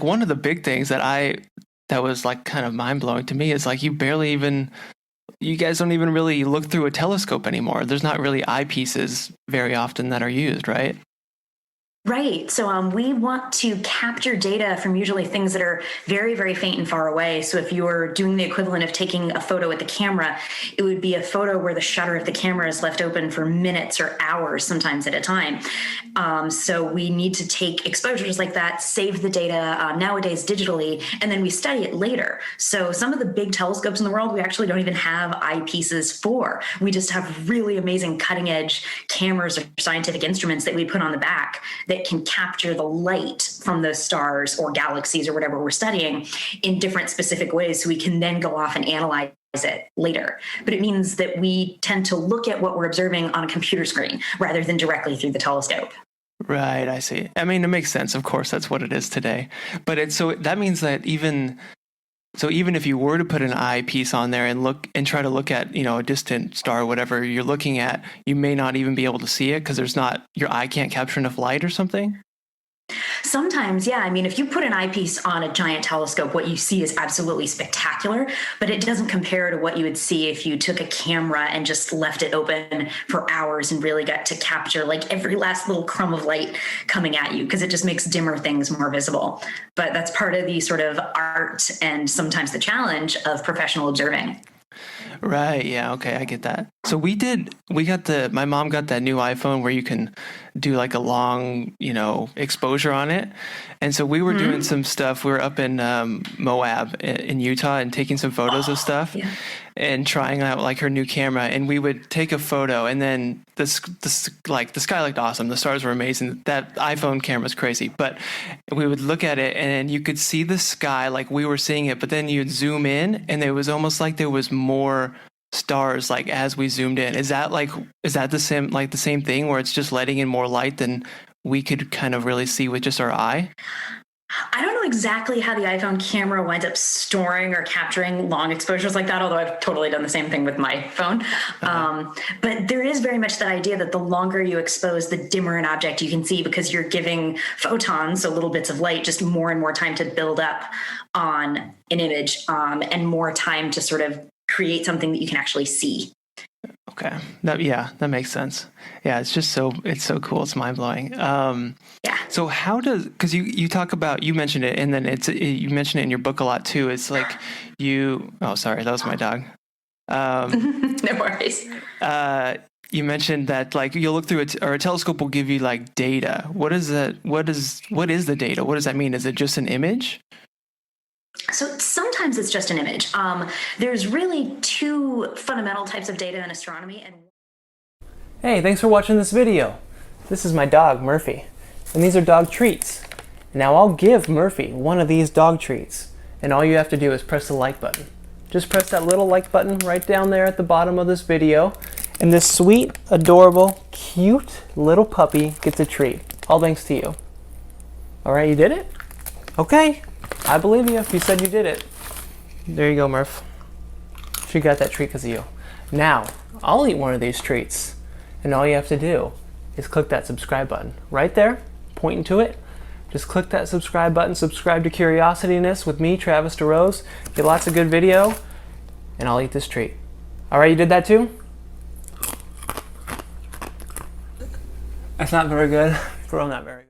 one of the big things that was like kind of mind blowing to me is like you guys don't even really look through a telescope anymore. There's not really eyepieces very often that are used, right? Right. So we want to capture data from usually things that are very, very faint and far away. So if you're doing the equivalent of taking a photo with the camera, it would be a photo where the shutter of the camera is left open for minutes or hours, sometimes at a time. So we need to take exposures like that, save the data nowadays digitally, and then we study it later. So some of the big telescopes in the world, we actually don't even have eyepieces for. We just have really amazing cutting edge cameras or scientific instruments that we put on the back that can capture the light from those stars or galaxies or whatever we're studying in different specific ways, so we can then go off and analyze it later. But it means that we tend to look at what we're observing on a computer screen rather than directly through the telescope. Right, I see. I mean, it makes sense. Of course, that's what it is today. But so that means that even if you were to put an eyepiece on there and try to look at, a distant star or whatever you're looking at, you may not even be able to see it because your eye can't capture enough light or something? Sometimes, yeah. I mean, if you put an eyepiece on a giant telescope, what you see is absolutely spectacular, but it doesn't compare to what you would see if you took a camera and just left it open for hours and really got to capture like every last little crumb of light coming at you, because it just makes dimmer things more visible. But that's part of the sort of art and sometimes the challenge of professional observing. Right. Yeah. Okay. I get that. So my mom got that new iPhone where you can do like a long, exposure on it. And so we were doing some stuff. We were up in Moab in Utah and taking some photos of stuff and trying out like her new camera. And we would take a photo and then the sky looked awesome. The stars were amazing. That iPhone camera was crazy, but we would look at it and you could see the sky like we were seeing it, but then you'd zoom in and it was almost like there was more stars like as we zoomed in. Is that the same thing where it's just letting in more light than we could kind of really see with just our eye? I don't know exactly how the iPhone camera winds up storing or capturing long exposures like that, although I've totally done the same thing with my phone. But there is very much that idea that the longer you expose, the dimmer an object you can see, because you're giving photons, so little bits of light, just more and more time to build up on an image, and more time to sort of create something that you can actually see. Okay. That makes sense. Yeah, it's so cool. It's mind blowing. Yeah. So because you talk about, you mentioned it, and then you mentioned it in your book a lot too. It's like oh, sorry, that was my dog. No worries. You mentioned that like you'll look through it, or a telescope will give you like data. What is that? What is the data? What does that mean? Is it just an image? So sometimes it's just an image. There's really two fundamental types of data in astronomy. Hey, thanks for watching this video. This is my dog, Murphy, and these are dog treats. Now I'll give Murphy one of these dog treats, and all you have to do is press the like button. Just press that little like button right down there at the bottom of this video, and this sweet, adorable, cute little puppy gets a treat. All thanks to you. All right, you did it? Okay. I believe you if you said you did it. There you go, Murph. She got that treat because of you. Now, I'll eat one of these treats, and all you have to do is click that subscribe button. Right there, pointing to it. Just click that subscribe button, subscribe to Curiosityness with me, Travis DeRose. Get lots of good video, and I'll eat this treat. All right, you did that too? That's not very good. For real, not very good.